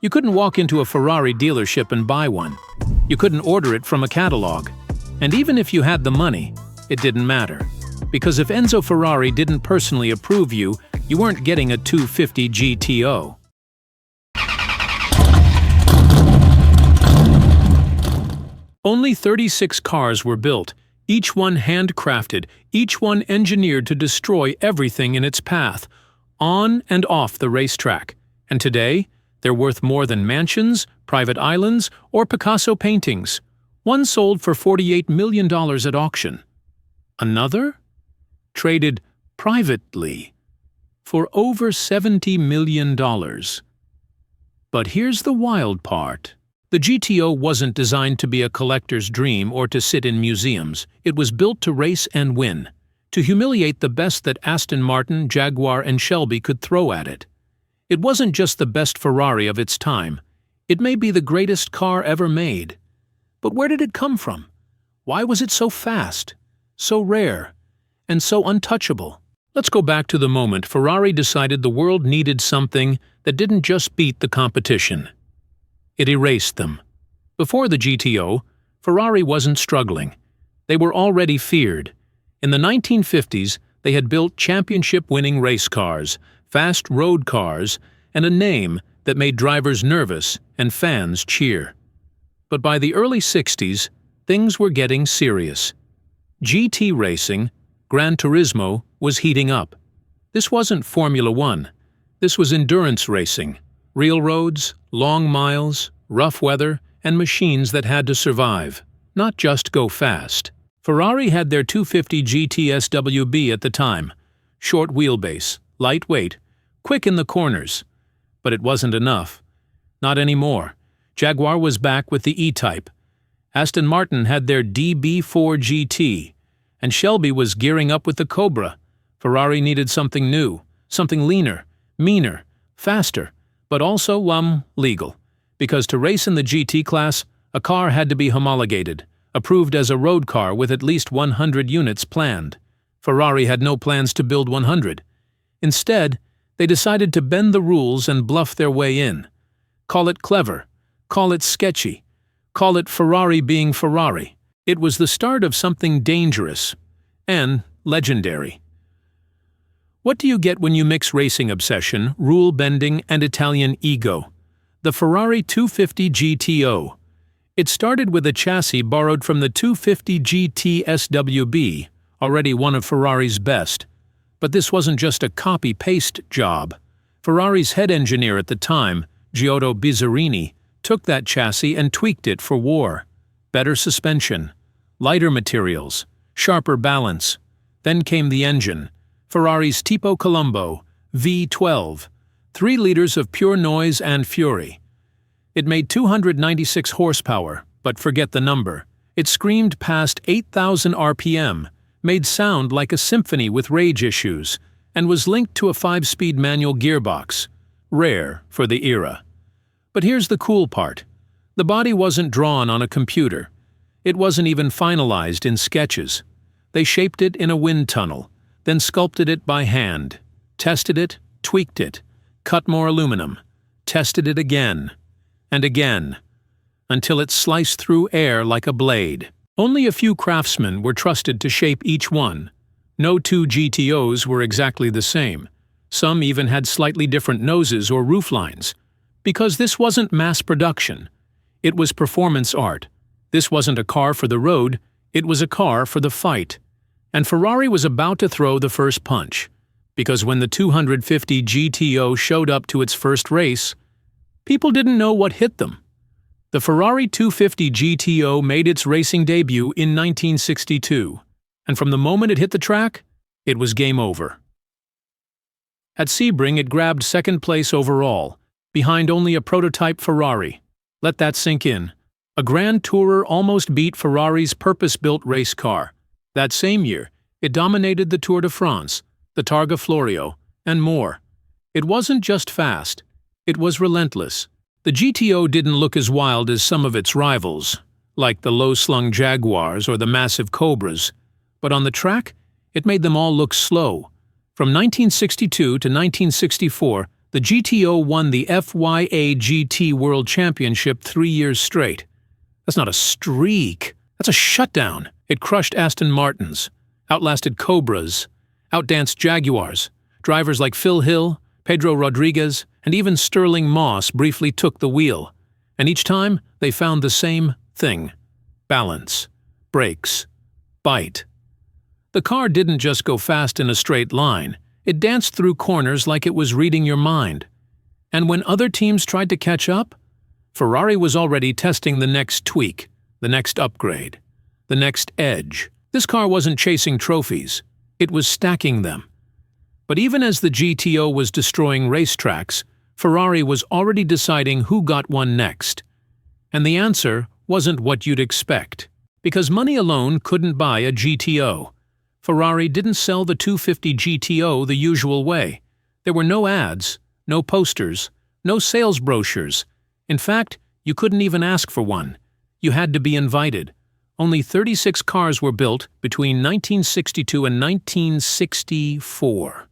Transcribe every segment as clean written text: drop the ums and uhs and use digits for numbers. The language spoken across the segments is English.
You couldn't walk into a Ferrari dealership and buy one. You couldn't order it from a catalog. And even if you had the money, it didn't matter. Because if Enzo Ferrari didn't personally approve you, you weren't getting a 250 GTO. Only 36 cars were built, each one handcrafted, each one engineered to destroy everything in its path, on and off the racetrack. And today, they're worth more than mansions, private islands, or Picasso paintings. One sold for $48 million at auction. Another? Traded privately for over $70 million. But here's the wild part. The GTO wasn't designed to be a collector's dream or to sit in museums. It was built to race and win, to humiliate the best that Aston Martin, Jaguar, and Shelby could throw at it. It wasn't just the best Ferrari of its time. It may be the greatest car ever made. But where did it come from? Why was it so fast, so rare, and so untouchable? Let's go back to the moment Ferrari decided the world needed something that didn't just beat the competition. It erased them. Before the GTO, Ferrari wasn't struggling. They were already feared. In the 1950s, they had built championship-winning race cars, fast road cars, and a name that made drivers nervous and fans cheer. But by the early 60s, things were getting serious. GT racing, Gran Turismo, was heating up. This wasn't Formula One. This was endurance racing. Real roads, long miles, rough weather, and machines that had to survive, not just go fast. Ferrari had their 250 GT SWB at the time. Short wheelbase, lightweight, quick in the corners. But it wasn't enough. Not anymore. Jaguar was back with the E-Type. Aston Martin had their DB4 GT. And Shelby was gearing up with the Cobra. Ferrari needed something new, something leaner, meaner, faster, but also, legal. Because to race in the GT class, a car had to be homologated, approved as a road car with at least 100 units planned. Ferrari had no plans to build 100. Instead, they decided to bend the rules and bluff their way in. Call it clever, call it sketchy, call it Ferrari being Ferrari. It was the start of something dangerous and legendary. What do you get when you mix racing obsession, rule-bending, and Italian ego? The Ferrari 250 GTO. It started with a chassis borrowed from the 250 GT SWB, already one of Ferrari's best. But this wasn't just a copy-paste job. Ferrari's head engineer at the time, Giotto Bizzarini, took that chassis and tweaked it for war. Better suspension, lighter materials, sharper balance. Then came the engine. Ferrari's Tipo Colombo, V12, 3 liters of pure noise and fury. It made 296 horsepower, but forget the number. It screamed past 8,000 RPM, made sound like a symphony with rage issues, and was linked to a 5-speed manual gearbox. Rare for the era. But here's the cool part. The body wasn't drawn on a computer. It wasn't even finalized in sketches. They shaped it in a wind tunnel, then sculpted it by hand, tested it, tweaked it, cut more aluminum, tested it again, and again, until it sliced through air like a blade. Only a few craftsmen were trusted to shape each one. No 2 GTOs were exactly the same. Some even had slightly different noses or rooflines. Because this wasn't mass production. It was performance art. This wasn't a car for the road, it was a car for the fight. And Ferrari was about to throw the first punch, because when the 250 GTO showed up to its first race, people didn't know what hit them. The Ferrari 250 GTO made its racing debut in 1962, and from the moment it hit the track, it was game over. At Sebring, it grabbed second place overall, behind only a prototype Ferrari. Let that sink in. A Grand Tourer almost beat Ferrari's purpose-built race car. That same year, it dominated the Tour de France, the Targa Florio, and more. It wasn't just fast, it was relentless. The GTO didn't look as wild as some of its rivals, like the low-slung Jaguars or the massive Cobras, but on the track, it made them all look slow. From 1962 to 1964, The GTO won the FIA GT World Championship 3 years straight. That's not a streak. That's a shutdown. It crushed Aston Martins, outlasted Cobras, outdanced Jaguars. Drivers like Phil Hill, Pedro Rodriguez, and even Sterling Moss briefly took the wheel. And each time, they found the same thing: balance, brakes, bite. The car didn't just go fast in a straight line. It danced through corners like it was reading your mind. And when other teams tried to catch up, Ferrari was already testing the next tweak, the next upgrade, the next edge. This car wasn't chasing trophies. It was stacking them. But even as the GTO was destroying racetracks, Ferrari was already deciding who got one next. And the answer wasn't what you'd expect. Because money alone couldn't buy a GTO. Ferrari didn't sell the 250 GTO the usual way. There were no ads, no posters, no sales brochures. In fact, you couldn't even ask for one. You had to be invited. Only 36 cars were built between 1962 and 1964.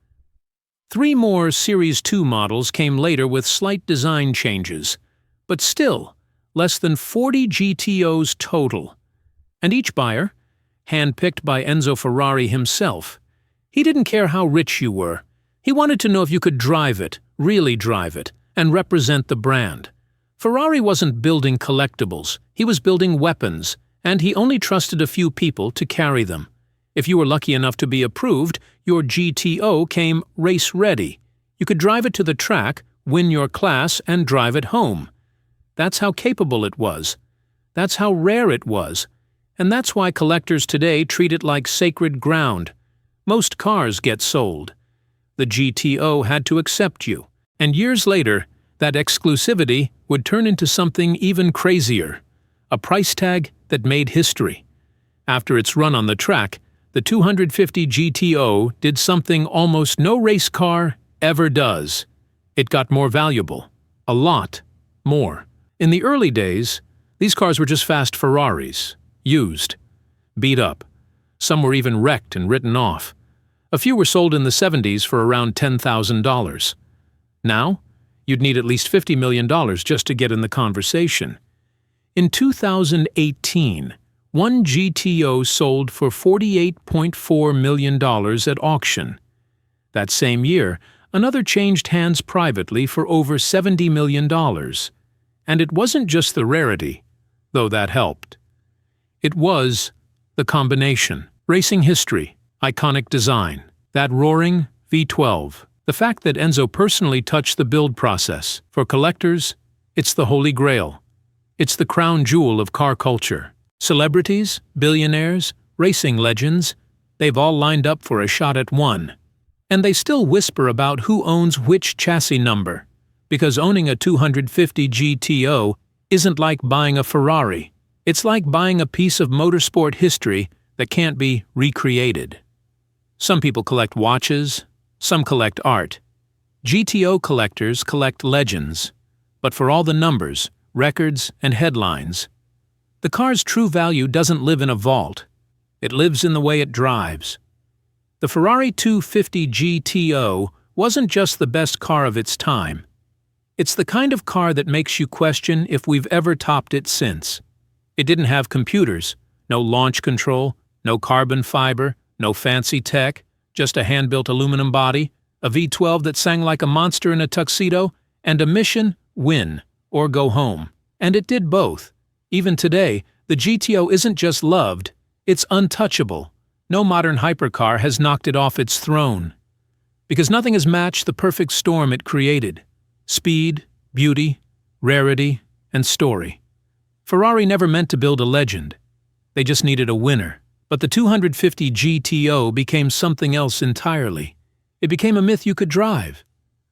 3 more Series 2 models came later with slight design changes, but still, less than 40 GTOs total. And each buyer, handpicked by Enzo Ferrari himself. He didn't care how rich you were. He wanted to know if you could drive it, really drive it, and represent the brand. Ferrari wasn't building collectibles, he was building weapons, and he only trusted a few people to carry them. If you were lucky enough to be approved, your GTO came race-ready. You could drive it to the track, win your class, and drive it home. That's how capable it was. That's how rare it was. And that's why collectors today treat it like sacred ground. Most cars get sold. The GTO had to accept you. And years later, that exclusivity would turn into something even crazier. A price tag that made history. After its run on the track, the 250 GTO did something almost no race car ever does. It got more valuable. A lot more. In the early days, these cars were just fast Ferraris. Used. Beat up. Some were even wrecked and written off. A few were sold in the 70s for around $10,000. Now, you'd need at least $50 million just to get in the conversation. In 2018, one GTO sold for $48.4 million at auction. That same year, another changed hands privately for over $70 million. And it wasn't just the rarity, though that helped. It was the combination. Racing history, iconic design, that roaring V12. The fact that Enzo personally touched the build process. For collectors, it's the holy grail. It's the crown jewel of car culture. Celebrities, billionaires, racing legends, they've all lined up for a shot at one. And they still whisper about who owns which chassis number. Because owning a 250 GTO isn't like buying a Ferrari. It's like buying a piece of motorsport history that can't be recreated. Some people collect watches, some collect art. GTO collectors collect legends, but for all the numbers, records, and headlines. The car's true value doesn't live in a vault. It lives in the way it drives. The Ferrari 250 GTO wasn't just the best car of its time. It's the kind of car that makes you question if we've ever topped it since. It didn't have computers, no launch control, no carbon fiber, no fancy tech, just a hand-built aluminum body, a V12 that sang like a monster in a tuxedo, and a mission: win or go home. And it did both. Even today, the GTO isn't just loved, it's untouchable. No modern hypercar has knocked it off its throne. Because nothing has matched the perfect storm it created. Speed, beauty, rarity, and story. Ferrari never meant to build a legend. They just needed a winner. But the 250 GTO became something else entirely. It became a myth you could drive.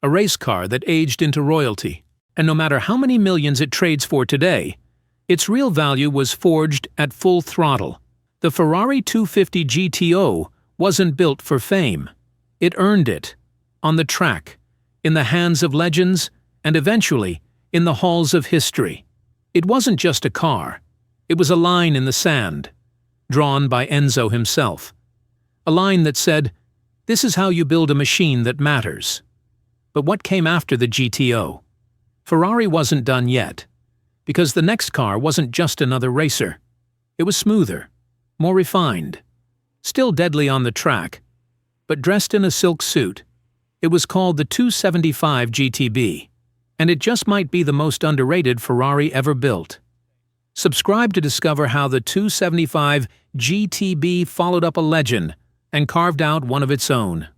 A race car that aged into royalty. And no matter how many millions it trades for today, its real value was forged at full throttle. The Ferrari 250 GTO wasn't built for fame. It earned it. On the track, in the hands of legends, and eventually, in the halls of history. It wasn't just a car. It was a line in the sand, drawn by Enzo himself. A line that said, "This is how you build a machine that matters." But what came after the GTO? Ferrari wasn't done yet, because the next car wasn't just another racer. It was smoother, more refined, still deadly on the track, but dressed in a silk suit. It was called the 275 GTB, and it just might be the most underrated Ferrari ever built. Subscribe to discover how the 275 GTB followed up a legend and carved out one of its own.